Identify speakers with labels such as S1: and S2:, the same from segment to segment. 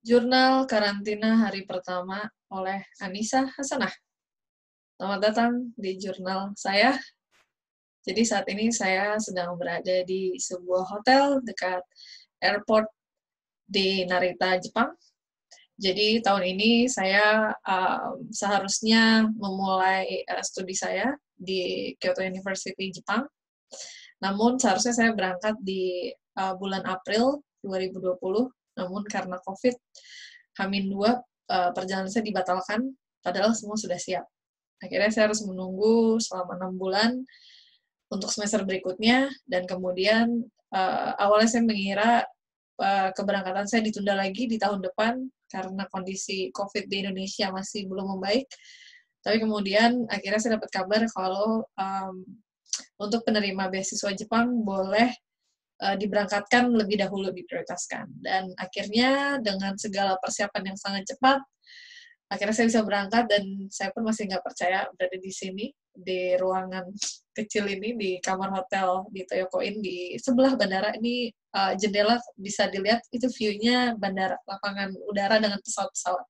S1: Jurnal Karantina Hari Pertama oleh Anissa Hasanah. Selamat datang di jurnal saya. Jadi saat ini saya sedang berada di sebuah hotel dekat airport di Narita, Jepang. Jadi tahun ini saya seharusnya memulai studi saya di Kyoto University, Jepang. Namun seharusnya saya berangkat di bulan April 2020, namun karena COVID, H-2, perjalanan saya dibatalkan, padahal semua sudah siap. Akhirnya saya harus menunggu selama 6 bulan untuk semester berikutnya, dan kemudian awalnya saya mengira keberangkatan saya ditunda lagi di tahun depan karena kondisi COVID di Indonesia masih belum membaik. Tapi kemudian akhirnya saya dapat kabar kalau untuk penerima beasiswa Jepang boleh diberangkatkan lebih dahulu, diprioritaskan. Dan akhirnya dengan segala persiapan yang sangat cepat, akhirnya saya bisa berangkat, dan saya pun masih nggak percaya berada di sini, di ruangan kecil ini, di kamar hotel di Toyokoin, di sebelah bandara. Ini jendela bisa dilihat, itu view-nya bandara, lapangan udara dengan pesawat-pesawat.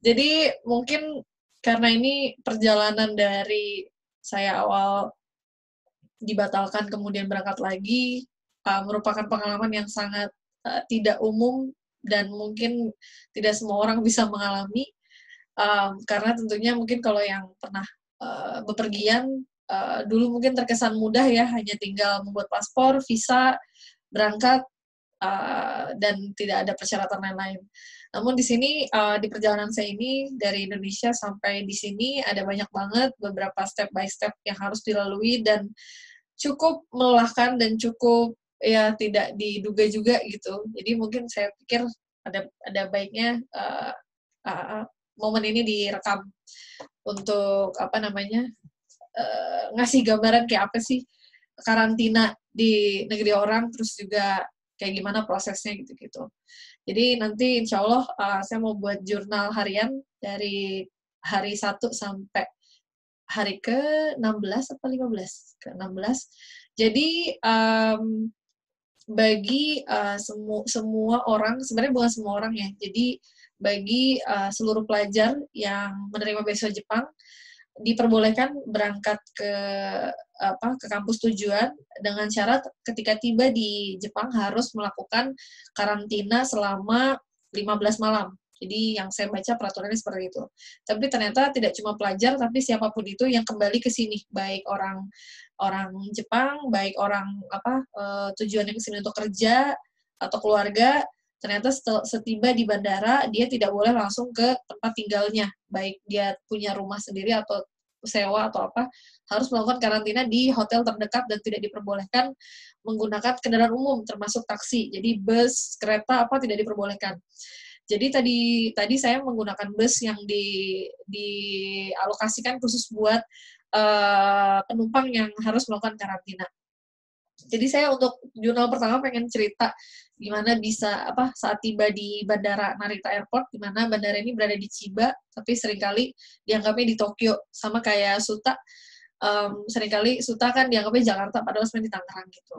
S1: Jadi mungkin karena ini perjalanan dari saya awal dibatalkan kemudian berangkat lagi, merupakan pengalaman yang sangat tidak umum dan mungkin tidak semua orang bisa mengalami, karena tentunya mungkin kalau yang pernah bepergian dulu mungkin terkesan mudah ya, hanya tinggal membuat paspor, visa, berangkat, dan tidak ada persyaratan lain-lain. Namun di sini di perjalanan saya ini dari Indonesia sampai di sini ada banyak banget beberapa step by step yang harus dilalui, dan cukup melelahkan dan cukup ya tidak diduga juga gitu. Jadi mungkin saya pikir ada baiknya momen ini direkam untuk ngasih gambaran kayak apa sih karantina di negeri orang, terus juga kayak gimana prosesnya gitu-gitu. Jadi nanti insya Allah saya mau buat jurnal harian dari hari 1 sampai hari ke-16 atau 15? Ke-16. Jadi bagi semua orang, sebenarnya bukan semua orang ya, jadi bagi seluruh pelajar yang menerima beasiswa Jepang, diperbolehkan berangkat ke kampus tujuan dengan syarat ketika tiba di Jepang harus melakukan karantina selama 15 malam. Jadi yang saya baca peraturannya seperti itu. Tapi ternyata tidak cuma pelajar, tapi siapapun itu yang kembali ke sini, baik orang Jepang, baik orang tujuannya ke sini untuk kerja atau keluarga, ternyata setiba di bandara dia tidak boleh langsung ke tempat tinggalnya, baik dia punya rumah sendiri atau sewa atau apa, harus melakukan karantina di hotel terdekat dan tidak diperbolehkan menggunakan kendaraan umum termasuk taksi. Jadi bus, kereta apa tidak diperbolehkan. Jadi tadi saya menggunakan bus yang dialokasikan khusus buat penumpang yang harus melakukan karantina. Jadi saya untuk jurnal pertama pengen cerita gimana bisa saat tiba di bandara Narita Airport, di mana bandara ini berada di Chiba, tapi seringkali dianggapnya di Tokyo, sama kayak Suta. Seringkali Suta kan dianggapnya Jakarta, padahal sebenarnya di Tangerang gitu.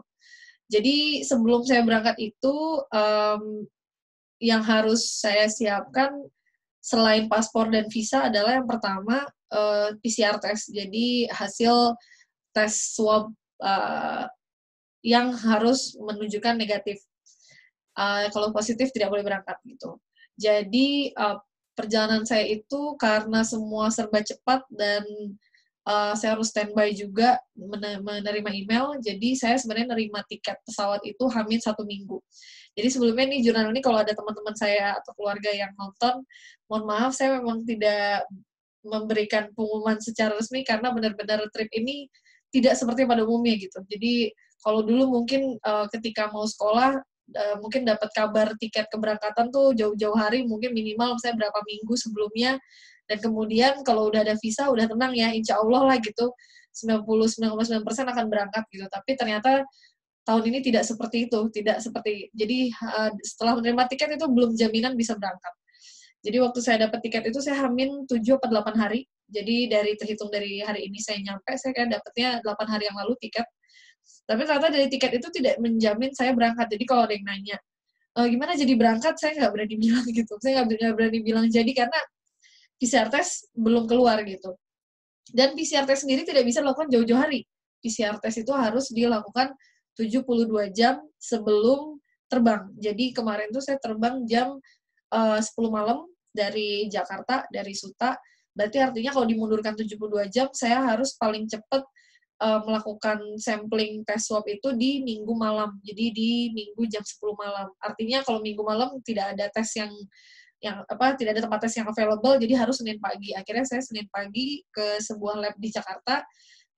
S1: Jadi sebelum saya berangkat itu yang harus saya siapkan selain paspor dan visa adalah yang pertama PCR test. Jadi hasil tes swab yang harus menunjukkan negatif. Kalau positif tidak boleh berangkat gitu. Jadi perjalanan saya itu karena semua serba cepat dan saya harus standby juga menerima email. Jadi saya sebenarnya nerima tiket pesawat itu hamil 1 minggu. Jadi sebelumnya nih jurnal ini kalau ada teman-teman saya atau keluarga yang nonton, mohon maaf saya memang tidak memberikan pengumuman secara resmi karena benar-benar trip ini tidak seperti pada umumnya gitu. Jadi kalau dulu mungkin ketika mau sekolah mungkin dapat kabar tiket keberangkatan tuh jauh-jauh hari, mungkin minimal saya berapa minggu sebelumnya, dan kemudian kalau udah ada visa udah tenang ya, insya Allah lah gitu 99,9% akan berangkat gitu. Tapi ternyata tahun ini tidak seperti itu, jadi setelah menerima tiket itu belum jaminan bisa berangkat. Jadi waktu saya dapat tiket itu saya hamil 7 atau 8 hari. Jadi terhitung dari hari ini saya nyampe, saya kayak dapatnya 8 hari yang lalu tiket. Tapi ternyata dari tiket itu tidak menjamin saya berangkat. Jadi kalau ada yang nanya, gimana jadi berangkat, saya nggak berani bilang gitu. Saya nggak berani bilang jadi karena PCR test belum keluar gitu. Dan PCR test sendiri tidak bisa dilakukan jauh-jauh hari. PCR test itu harus dilakukan 72 jam sebelum terbang. Jadi kemarin tuh saya terbang jam 10 malam dari Jakarta, dari Suta. Berarti artinya kalau dimundurkan 72 jam, saya harus paling cepat melakukan sampling tes swab itu di Minggu malam. Jadi di Minggu jam 10 malam. Artinya kalau Minggu malam tidak ada tes yang tidak ada tempat tes yang available, jadi harus Senin pagi. Akhirnya saya Senin pagi ke sebuah lab di Jakarta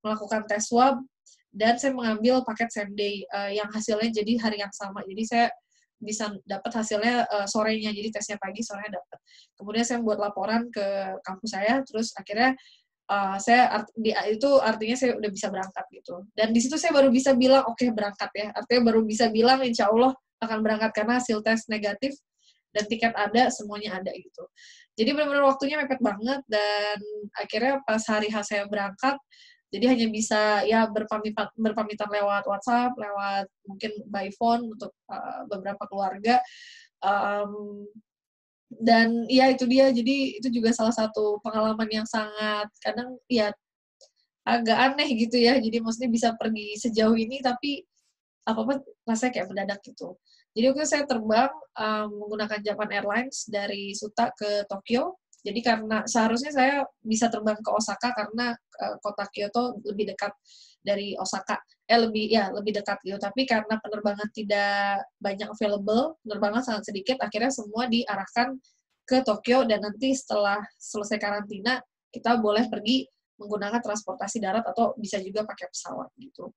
S1: melakukan tes swab dan saya mengambil paket same day yang hasilnya jadi hari yang sama. Jadi saya bisa dapat hasilnya sorenya, jadi tesnya pagi, sorenya dapat. Kemudian saya buat laporan ke kampus saya, terus akhirnya itu artinya saya udah bisa berangkat gitu. Dan di situ saya baru bisa bilang oke, berangkat ya. Artinya baru bisa bilang insya Allah akan berangkat karena hasil tes negatif dan tiket ada, semuanya ada gitu. Jadi benar-benar waktunya mepet banget dan akhirnya pas hari H saya berangkat, jadi hanya bisa ya berpamitan lewat WhatsApp, lewat mungkin by phone untuk beberapa keluarga. Dan ya itu dia, jadi itu juga salah satu pengalaman yang sangat kadang ya agak aneh gitu ya. Jadi maksudnya bisa pergi sejauh ini tapi apa-apa rasanya kayak mendadak gitu. Jadi waktu itu saya terbang menggunakan Japan Airlines dari Suta ke Tokyo. Jadi karena seharusnya saya bisa terbang ke Osaka karena kota Kyoto lebih dekat dari Osaka. Lebih dekat gitu. Tapi karena penerbangan tidak banyak available, penerbangan sangat sedikit, akhirnya semua diarahkan ke Tokyo dan nanti setelah selesai karantina kita boleh pergi menggunakan transportasi darat atau bisa juga pakai pesawat gitu.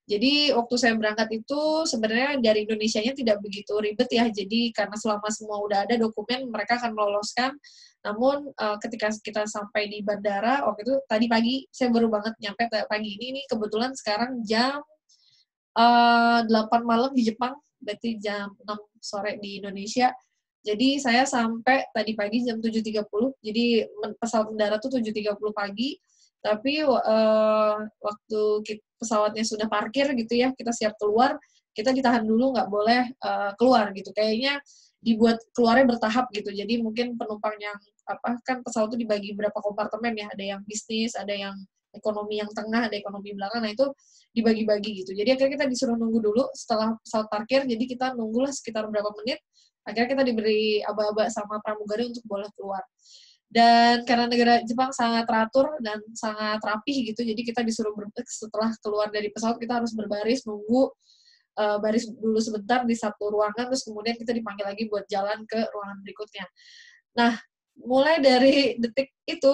S1: Jadi waktu saya berangkat itu sebenarnya dari Indonesianya tidak begitu ribet ya. Jadi karena selama semua udah ada dokumen, mereka akan meloloskan. Namun ketika kita sampai di bandara, waktu itu tadi pagi, saya baru banget nyampe pagi ini kebetulan sekarang jam 8 malam di Jepang, berarti jam 6 sore di Indonesia. Jadi saya sampai tadi pagi jam 7.30, jadi pesawat mendarat tuh 7.30 pagi, tapi waktu pesawatnya sudah parkir gitu ya, kita siap keluar, kita ditahan dulu, nggak boleh keluar gitu. Kayaknya dibuat keluarnya bertahap gitu, jadi mungkin penumpang yang kan pesawat itu dibagi berapa kompartemen ya, ada yang bisnis, ada yang ekonomi yang tengah, ada ekonomi belakang, nah itu dibagi-bagi gitu. Jadi akhirnya kita disuruh nunggu dulu setelah pesawat parkir, jadi kita nunggulah sekitar berapa menit, akhirnya kita diberi aba-aba sama pramugari untuk boleh keluar. Dan karena negara Jepang sangat teratur dan sangat rapih gitu, jadi kita disuruh setelah keluar dari pesawat kita harus berbaris nunggu, baris dulu sebentar di satu ruangan, terus kemudian kita dipanggil lagi buat jalan ke ruangan berikutnya. Nah, mulai dari detik itu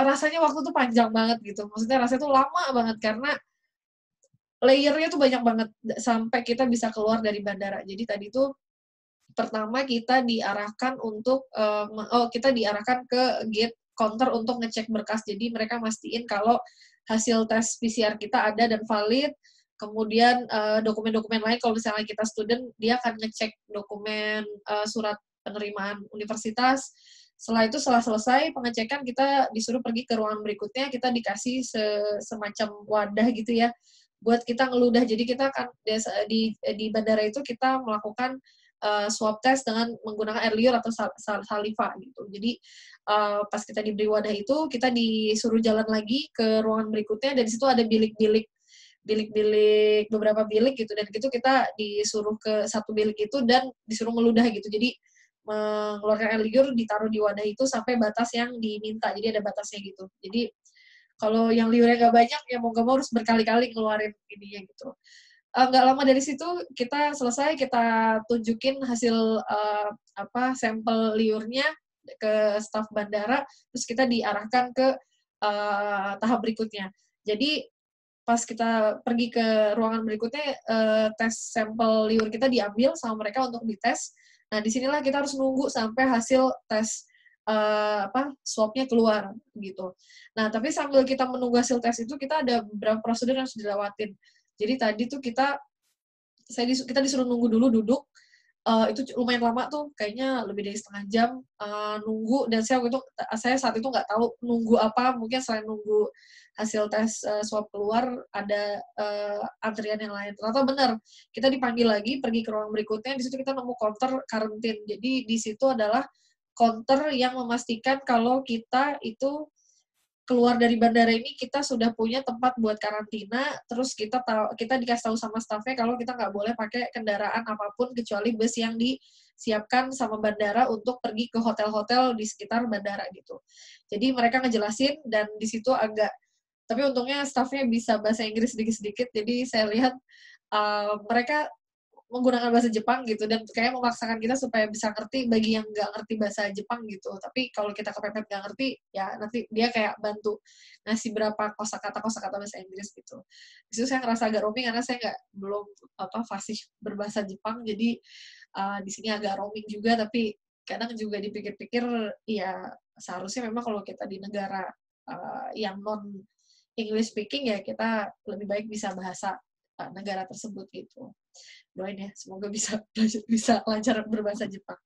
S1: rasanya waktu tuh panjang banget gitu. Maksudnya rasanya tuh lama banget karena layernya tuh banyak banget sampai kita bisa keluar dari bandara. Jadi tadi tuh pertama kita diarahkan kita diarahkan ke gate counter untuk ngecek berkas. Jadi mereka mastiin kalau hasil tes PCR kita ada dan valid. Kemudian dokumen-dokumen lain, kalau misalnya kita student, dia akan ngecek dokumen surat penerimaan universitas. Setelah selesai pengecekan, kita disuruh pergi ke ruangan berikutnya, kita dikasih semacam wadah gitu ya, buat kita ngeludah. Jadi kita akan di bandara itu kita melakukan swab test dengan menggunakan air liur atau saliva gitu. Jadi pas kita diberi wadah itu, kita disuruh jalan lagi ke ruangan berikutnya, dan di situ ada bilik-bilik, beberapa bilik gitu, dan itu kita disuruh ke satu bilik itu dan disuruh ngeludah gitu. Jadi mengeluarkan air liur, ditaruh di wadah itu sampai batas yang diminta, jadi ada batasnya gitu. Jadi kalau yang liurnya nggak banyak, ya mau nggak mau harus berkali-kali ngeluarin ininya gitu. Nggak lama dari situ kita selesai, kita tunjukin hasil sampel liurnya ke staf bandara, terus kita diarahkan ke tahap berikutnya. Jadi pas kita pergi ke ruangan berikutnya, tes sampel liur kita diambil sama mereka untuk dites. Nah, disinilah kita harus nunggu sampai hasil tes swab-nya keluar gitu. Nah, tapi sambil kita menunggu hasil tes itu, kita ada beberapa prosedur yang harus dilewatin. Jadi tadi tuh kita disuruh nunggu dulu duduk. Itu lumayan lama tuh, kayaknya lebih dari setengah jam nunggu, dan saya saat itu nggak tahu nunggu apa, mungkin selain nunggu hasil tes swab keluar ada antrian yang lain. Ternyata benar, kita dipanggil lagi pergi ke ruang berikutnya, di situ kita nemu counter karantin. Jadi di situ adalah counter yang memastikan kalau kita itu keluar dari bandara ini kita sudah punya tempat buat karantina, terus kita dikasih tahu sama staffnya kalau kita nggak boleh pakai kendaraan apapun kecuali bus yang disiapkan sama bandara untuk pergi ke hotel-hotel di sekitar bandara gitu. Jadi mereka ngejelasin dan di situ tapi untungnya staffnya bisa bahasa Inggris sedikit-sedikit, jadi saya lihat mereka menggunakan bahasa Jepang gitu dan kayak memaksakan kita supaya bisa ngerti bagi yang nggak ngerti bahasa Jepang gitu. Tapi kalau kita kepepet nggak ngerti, ya nanti dia kayak bantu ngasih berapa kosakata bahasa Inggris gitu. Di situ saya ngerasa agak roaming karena saya belum fasih berbahasa Jepang, jadi di sini agak roaming juga. Tapi kadang juga dipikir-pikir, ya seharusnya memang kalau kita di negara yang non English speaking ya kita lebih baik bisa bahasa negara tersebut gitu. Doain ya, semoga bisa lancar berbahasa Jepang.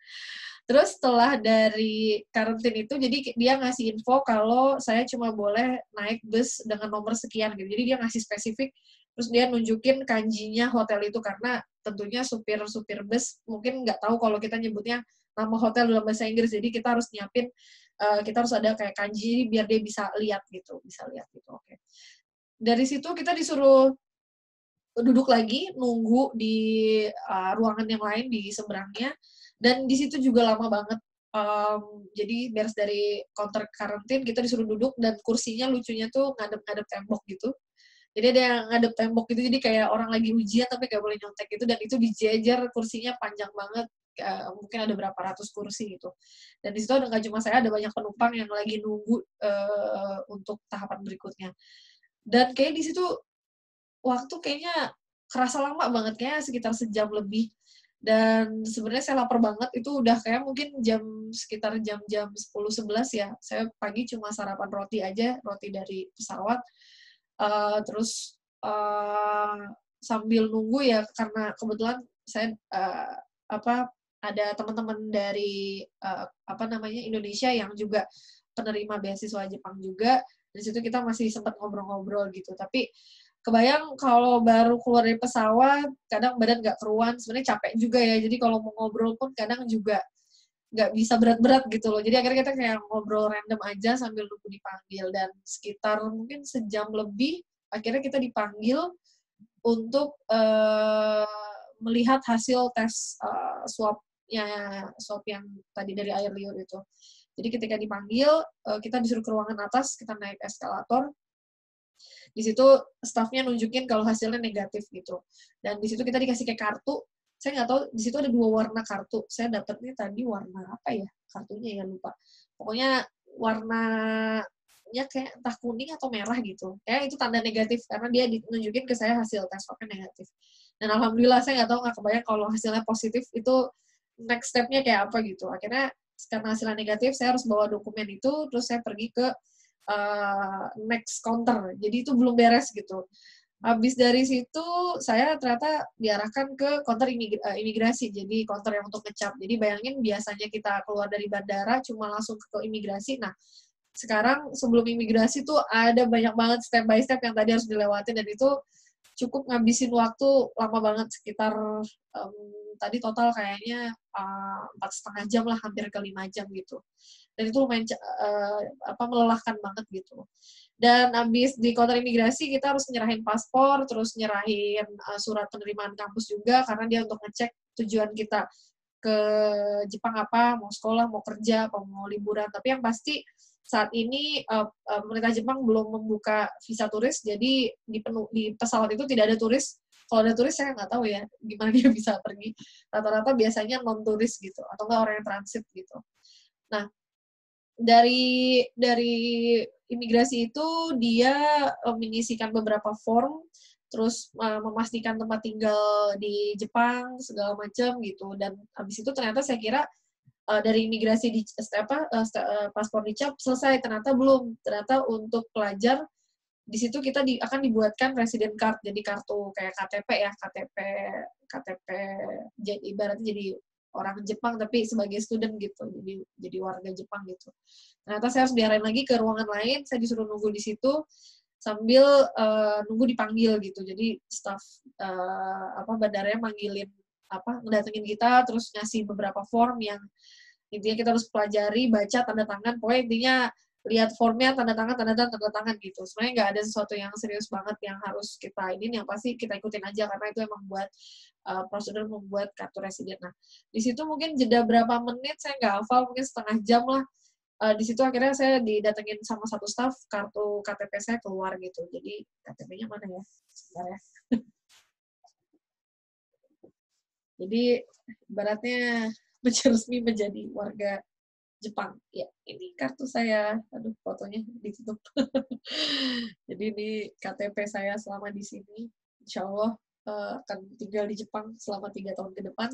S1: Terus setelah dari karantin itu, jadi dia ngasih info kalau saya cuma boleh naik bus dengan nomor sekian gitu. Jadi dia ngasih spesifik, terus dia nunjukin kanjinya hotel itu karena tentunya supir bus mungkin nggak tahu kalau kita nyebutnya nama hotel dalam bahasa Inggris. Jadi kita harus nyiapin, kita harus ada kayak kanji biar dia bisa lihat gitu. Oke. Dari situ kita disuruh duduk lagi nunggu di ruangan yang lain di seberangnya, dan di situ juga lama banget. Jadi beres dari counter karantin kita disuruh duduk dan kursinya lucunya tuh ngadep-ngadep tembok gitu. Jadi ada yang ngadep tembok gitu, jadi kayak orang lagi ujian tapi gak boleh nyontek gitu, dan itu dijejer kursinya panjang banget, mungkin ada berapa ratus kursi gitu. Dan di situ nggak cuma saya, ada banyak penumpang yang lagi nunggu untuk tahapan berikutnya. Dan kayak di situ waktu kayaknya kerasa lama banget, kayaknya sekitar sejam lebih. Dan sebenarnya saya lapar banget, itu udah kayak mungkin sekitar jam-jam 10-11 ya. Saya pagi cuma sarapan roti aja, roti dari pesawat. Terus sambil nunggu ya, karena kebetulan saya ada teman-teman dari Indonesia yang juga penerima beasiswa Jepang juga. Di situ kita masih sempat ngobrol-ngobrol gitu. Tapi kebayang kalau baru keluar dari pesawat, kadang badan nggak keruan, sebenarnya capek juga ya. Jadi kalau mau ngobrol pun kadang juga nggak bisa berat-berat gitu loh. Jadi akhirnya kita kayak ngobrol random aja sambil nunggu dipanggil. Dan sekitar mungkin sejam lebih, akhirnya kita dipanggil untuk melihat hasil tes swab yang tadi dari air liur itu. Jadi ketika dipanggil, kita disuruh ke ruangan atas, kita naik eskalator. Di situ staffnya nunjukin kalau hasilnya negatif gitu. Dan di situ kita dikasih kayak kartu. Saya nggak tahu, di situ ada 2 warna kartu. Saya dapetnya tadi warna apa ya? Kartunya ya lupa. Pokoknya warnanya kayak entah kuning atau merah gitu. Kayak itu tanda negatif karena dia nunjukin ke saya hasil tes swabnya negatif. Dan alhamdulillah saya nggak kebayang kalau hasilnya positif itu next step-nya kayak apa gitu. Akhirnya karena hasilnya negatif, saya harus bawa dokumen itu, terus saya pergi ke next counter. Jadi itu belum beres gitu. Habis dari situ, saya ternyata diarahkan ke counter imigrasi, jadi counter yang untuk ngecap. Jadi bayangin biasanya kita keluar dari bandara cuma langsung ke imigrasi. Nah, sekarang sebelum imigrasi tuh ada banyak banget step by step yang tadi harus dilewatin, dan itu cukup ngabisin waktu lama banget, sekitar tadi total kayaknya 4,5 jam lah, hampir ke 5 jam gitu. Dan itu lumayan melelahkan banget gitu. Dan abis di counter imigrasi kita harus nyerahin paspor, terus nyerahin surat penerimaan kampus juga, karena dia untuk ngecek tujuan kita ke Jepang apa, mau sekolah, mau kerja, apa mau liburan. Tapi yang pasti saat ini pemerintah Jepang belum membuka visa turis, jadi di pesawat itu tidak ada turis. Kalau ada turis saya nggak tahu ya gimana dia bisa pergi. Rata-rata biasanya non turis gitu, atau nggak orang yang transit gitu. Nah, dari imigrasi itu dia mengisikan beberapa form, terus memastikan tempat tinggal di Jepang segala macam gitu. Dan habis itu ternyata saya kira dari imigrasi paspor dicap selesai, ternyata belum. Ternyata untuk pelajar di situ kita akan dibuatkan resident card, jadi kartu kayak KTP ya, KTP jadi ibaratnya jadi orang Jepang tapi sebagai student gitu, jadi warga Jepang gitu. Ternyata saya harus diarahin lagi ke ruangan lain, saya disuruh nunggu di situ. sambil nunggu dipanggil gitu. Jadi staff bandaranya manggilin ngedatengin kita, terus ngasih beberapa form yang intinya kita harus pelajari, baca, tanda tangan, pokoknya intinya lihat formnya, tanda tangan gitu. Sebenarnya nggak ada sesuatu yang serius banget yang harus kita yang pasti kita ikutin aja karena itu emang buat prosedur membuat kartu residen. Nah, di situ mungkin jeda berapa menit saya nggak hafal, mungkin setengah jam lah. Di situ akhirnya saya didatengin sama satu staff, kartu KTP saya keluar gitu. Jadi KTP-nya mana ya? Sebentar ya. Jadi ibaratnya resmi menjadi warga Jepang. Ya, ini kartu saya. Aduh, fotonya ditutup. Jadi ini KTP saya selama di sini. Insya Allah akan tinggal di Jepang selama 3 tahun ke depan.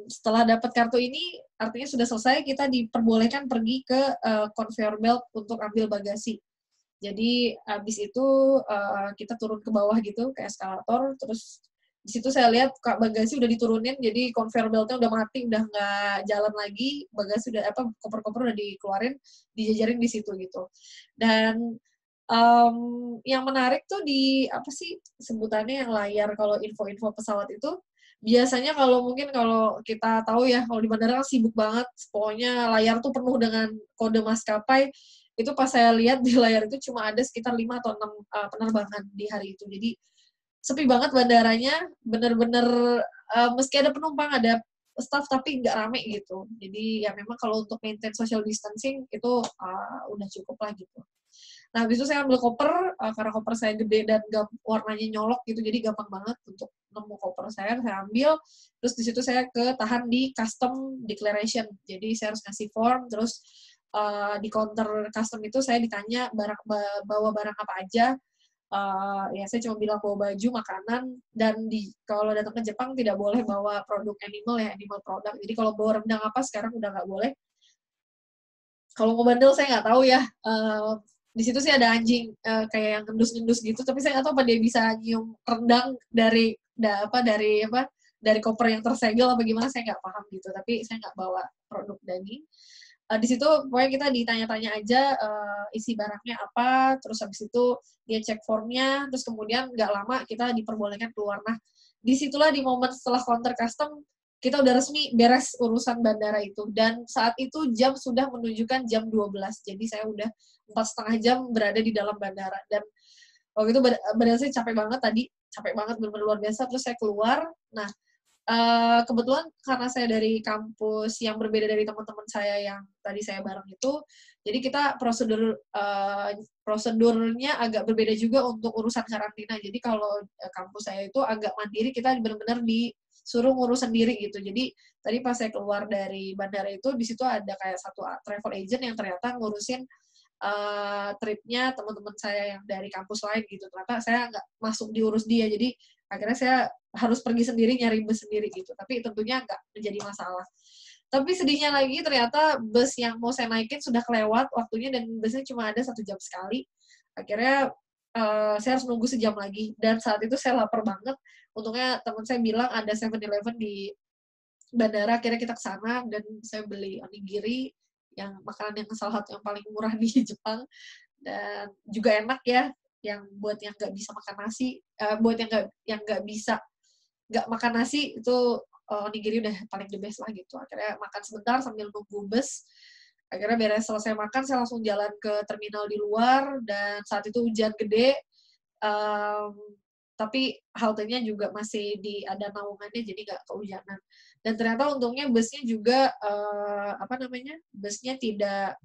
S1: Setelah dapat kartu ini, artinya sudah selesai, kita diperbolehkan pergi ke conveyor belt untuk ambil bagasi. Jadi habis itu kita turun ke bawah gitu, ke eskalator, terus di situ saya lihat bagasi udah diturunin, jadi conveyor belt-nya udah mati, udah nggak jalan lagi, bagasi udah koper-koper udah dikeluarin, dijajarin di situ gitu. Dan yang menarik tuh di apa sih sebutannya yang layar kalau info-info pesawat itu, biasanya kalau kita tahu ya, kalau di bandara kan sibuk banget, pokoknya layar tuh penuh dengan kode maskapai. Itu pas saya lihat di layar itu cuma ada sekitar 5 atau 6 penerbangan di hari itu. Jadi sepi banget bandaranya, bener-bener meski ada penumpang, ada staff, tapi nggak rame gitu. Jadi ya memang kalau untuk maintain social distancing itu udah cukup lah gitu. Nah, habis itu saya ambil koper, karena koper saya gede dan warnanya nyolok gitu, jadi gampang banget untuk nemu koper saya ambil, terus di situ saya tahan di custom declaration. Jadi saya harus ngasih form, terus di counter custom itu saya ditanya bawa barang apa aja. Ya saya cuma bilang bawa baju, makanan, dan kalau datang ke Jepang tidak boleh bawa produk animal product. Jadi kalau bawa rendang apa sekarang udah nggak boleh. Kalau mau bandel saya nggak tahu ya. Di situ sih ada anjing kayak yang ngendus-ngendus gitu, tapi saya nggak tahu apa dia bisa nyium rendang dari koper yang tersegel apa gimana, saya nggak paham gitu. Tapi saya nggak bawa produk daging. Di situ pokoknya kita ditanya-tanya aja isi barangnya apa, terus habis itu dia cek formnya, terus kemudian nggak lama kita diperbolehkan keluar. Nah, disitulah di momen setelah counter custom kita udah resmi beres urusan bandara itu, dan saat itu jam sudah menunjukkan jam 12, jadi saya udah 4,5 jam berada di dalam bandara, dan waktu itu badan saya capek banget benar-benar luar biasa. Terus saya keluar. Nah, kebetulan karena saya dari kampus yang berbeda dari teman-teman saya yang tadi saya bareng itu, jadi kita prosedurnya agak berbeda juga untuk urusan karantina. Jadi kalau kampus saya itu agak mandiri, kita benar-benar disuruh ngurus sendiri gitu. Jadi tadi pas saya keluar dari bandara itu, di situ ada kayak satu travel agent yang ternyata ngurusin tripnya teman-teman saya yang dari kampus lain gitu. Ternyata saya nggak masuk diurus dia, jadi akhirnya saya harus pergi sendiri, nyari bus sendiri gitu. Tapi tentunya nggak menjadi masalah. Tapi sedihnya lagi, ternyata bus yang mau saya naikin sudah kelewat waktunya, dan busnya cuma ada 1 jam sekali. Akhirnya saya harus nunggu sejam lagi. Dan saat itu saya lapar banget. Untungnya teman saya bilang ada 7-Eleven di bandara, akhirnya kita ke sana, dan saya beli onigiri, yang makanan yang salah satu yang paling murah di Jepang, dan juga enak ya, yang buat yang nggak bisa makan nasi, buat yang nggak bisa nggak makan nasi itu onigiri udah paling the best lah gitu. Akhirnya makan sebentar sambil nunggu bus. Akhirnya beres selesai makan, saya langsung jalan ke terminal di luar, dan saat itu hujan gede. Tapi haltenya juga masih ada naungannya, jadi nggak kehujanan. Dan ternyata untungnya busnya juga busnya tidak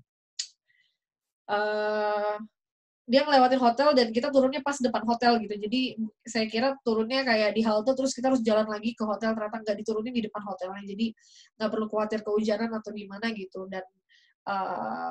S1: dia ngelewatin hotel, dan kita turunnya pas depan hotel gitu. Jadi saya kira turunnya kayak di halte, terus kita harus jalan lagi ke hotel, ternyata nggak diturunin di depan hotelnya. Jadi nggak perlu khawatir kehujanan atau gimana gitu. Dan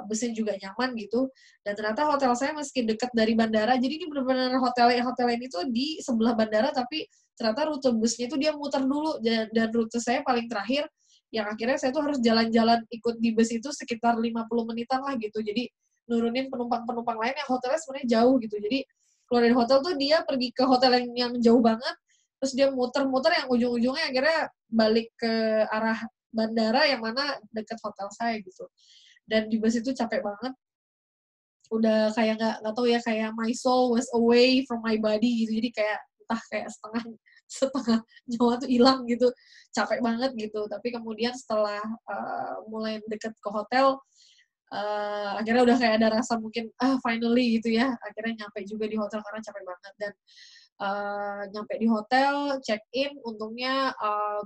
S1: busnya juga nyaman gitu. Dan ternyata hotel saya meski dekat dari bandara, jadi ini benar-benar hotel ini tuh di sebelah bandara, tapi ternyata rute busnya itu dia muter dulu, dan rute saya paling terakhir, yang akhirnya saya tuh harus jalan-jalan ikut di bus itu sekitar 50 menitan lah gitu. Jadi nurunin penumpang-penumpang lain yang hotelnya sebenarnya jauh gitu. Jadi keluar dari hotel tuh dia pergi ke hotel yang jauh banget, terus dia muter-muter yang ujung-ujungnya akhirnya balik ke arah bandara yang mana dekat hotel saya gitu. Dan di bus itu capek banget. udah kayak nggak tahu ya, kayak my soul was away from my body gitu. Jadi kayak entah kayak setengah setengah nyawa tuh hilang gitu, capek banget gitu. Tapi kemudian setelah mulai deket ke hotel, akhirnya udah kayak ada rasa mungkin finally gitu ya, akhirnya nyampe juga di hotel karena capek banget. Dan nyampe di hotel, check in, untungnya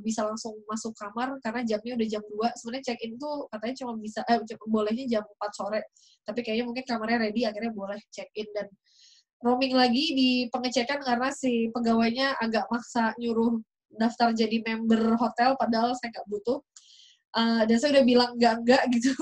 S1: bisa langsung masuk kamar karena jamnya udah jam 2. Sebenarnya check in tuh katanya cuma bisa bolehnya jam 4 sore, tapi kayaknya mungkin kamarnya ready, akhirnya boleh check in. Dan roaming lagi di pengecekan karena si pegawainya agak maksa nyuruh daftar jadi member hotel, padahal saya nggak butuh. Dan saya udah bilang enggak gitu.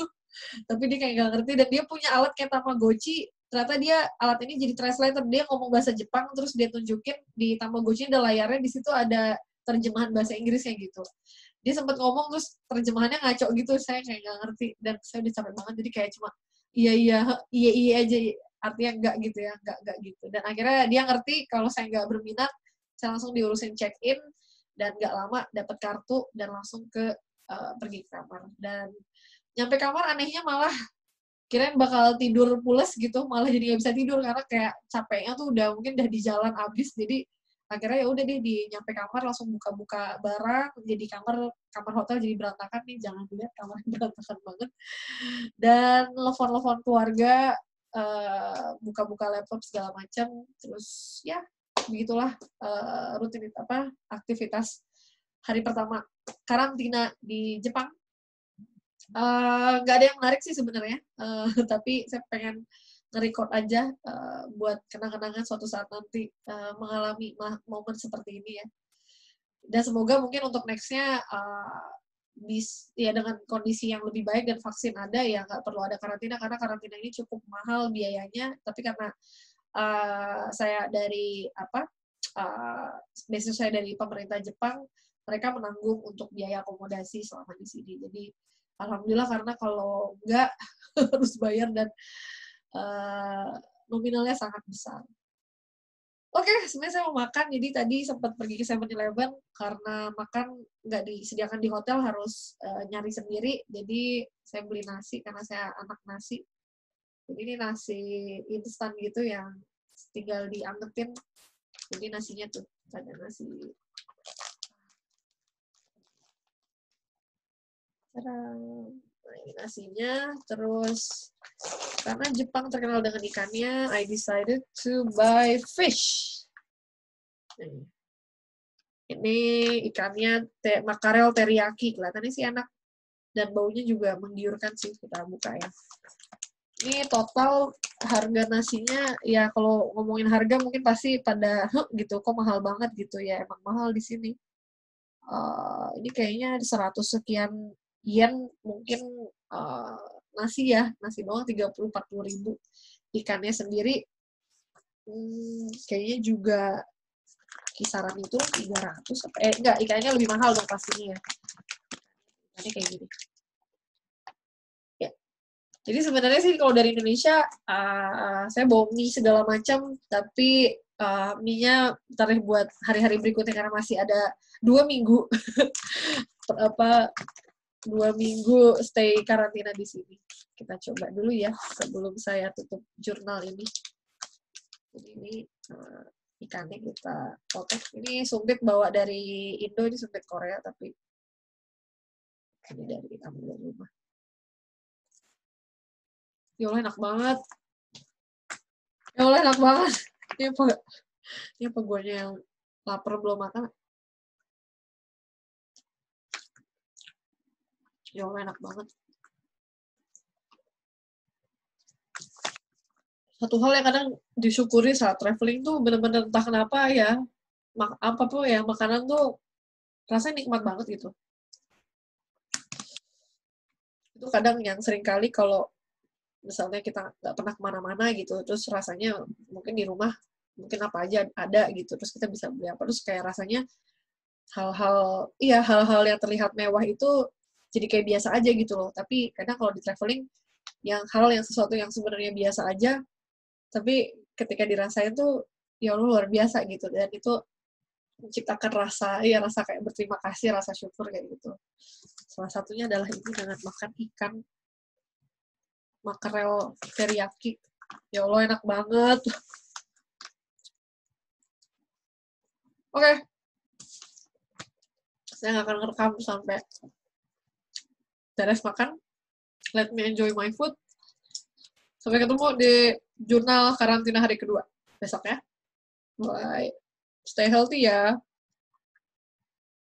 S1: Tapi dia kayak nggak ngerti, dan dia punya alat kayak Tamagotchi. Ternyata dia alat ini jadi translator, dia ngomong bahasa Jepang terus dia tunjukin di Tamagotchi ada layarnya, di situ ada terjemahan bahasa Inggrisnya gitu. Dia sempat ngomong terus terjemahannya ngaco gitu, saya kayak nggak ngerti dan saya udah capek banget, jadi kayak cuma iya aja, artinya enggak gitu ya, enggak gitu. Dan akhirnya dia ngerti kalau saya nggak berminat, saya langsung diurusin check in dan nggak lama dapat kartu dan langsung ke pergi ke kamar. Dan nyampe kamar anehnya malah kirain bakal tidur pules gitu, malah jadi nggak bisa tidur karena kayak capeknya tuh udah mungkin udah di jalan abis. Jadi akhirnya ya udah deh, di nyampe kamar langsung buka-buka barang, jadi kamar hotel jadi berantakan nih, jangan dilihat kamarnya berantakan banget. Dan telepon keluarga, buka-buka laptop segala macam, terus ya begitulah aktivitas hari pertama karantina di Jepang. Nggak ada yang menarik sih sebenarnya, tapi saya pengen nge-record aja buat kenang-kenangan suatu saat nanti mengalami momen seperti ini ya. Dan semoga mungkin untuk next-nya ya dengan kondisi yang lebih baik dan vaksin ada, ya nggak perlu ada karantina, karena karantina ini cukup mahal biayanya. Tapi karena saya dari beasiswa saya dari pemerintah Jepang, mereka menanggung untuk biaya akomodasi selama di sini. Jadi alhamdulillah, karena kalau enggak harus bayar dan nominalnya sangat besar. Oke, sebenarnya saya mau makan, jadi tadi sempat pergi ke 7-Eleven karena makan nggak disediakan di hotel, harus nyari sendiri. Jadi saya beli nasi karena saya anak nasi. Jadi ini nasi instan gitu yang tinggal diangetin. Jadi nasinya tuh ada nasi. Nah, ini nasinya. Terus karena Jepang terkenal dengan ikannya, I decided to buy fish. Ini ikannya makarel teriyaki, kelihatannya sih enak dan baunya juga menggiurkan sih. Kita buka ya. Ini total harga nasinya, ya kalau ngomongin harga mungkin pasti pada gitu, kok mahal banget gitu ya, emang mahal di sini. Ini kayaknya 100 sekian yen, mungkin nasi doang 30-40 ribu. Ikannya sendiri kayaknya juga kisaran itu 300, enggak, ikannya lebih mahal dong pastinya ya. Ikannya kayak gini. Ya. Jadi sebenarnya sih kalau dari Indonesia, saya bawa mie segala macam, tapi mie-nya taruh buat hari-hari berikutnya karena masih ada 2 minggu 2 minggu stay karantina di sini. Kita coba dulu ya sebelum saya tutup jurnal ini. Jadi ini ikannya kita potong. Ini sumpit bawa dari Indo, ini sumpit Korea, tapi ini dari ambil rumah. Ya Allah, enak banget. Ya Allah, enak banget. Ini apa guanya yang lapar belum makan. Ya Allah, enak banget. Satu hal yang kadang disyukuri saat traveling tuh bener-bener entah kenapa ya, apapun ya, makanan tuh rasanya nikmat banget gitu. Itu kadang yang sering kali kalau misalnya kita nggak pernah kemana-mana gitu, terus rasanya mungkin di rumah mungkin apa aja ada gitu, terus kita bisa beli apa, terus kayak rasanya hal-hal yang terlihat mewah itu jadi kayak biasa aja gitu loh. Tapi kadang kalau di traveling, yang sesuatu yang sebenarnya biasa aja, tapi ketika dirasain tuh ya luar biasa gitu, dan itu menciptakan rasa kayak berterima kasih, rasa syukur kayak gitu. Salah satunya adalah ini dengan makan ikan makarel teriyaki. Ya Allah, enak banget. Oke. Saya nggak akan ngerekam sampai beres makan. Let me enjoy my food. Sampai ketemu di jurnal karantina hari kedua besok ya. Bye. Stay healthy ya.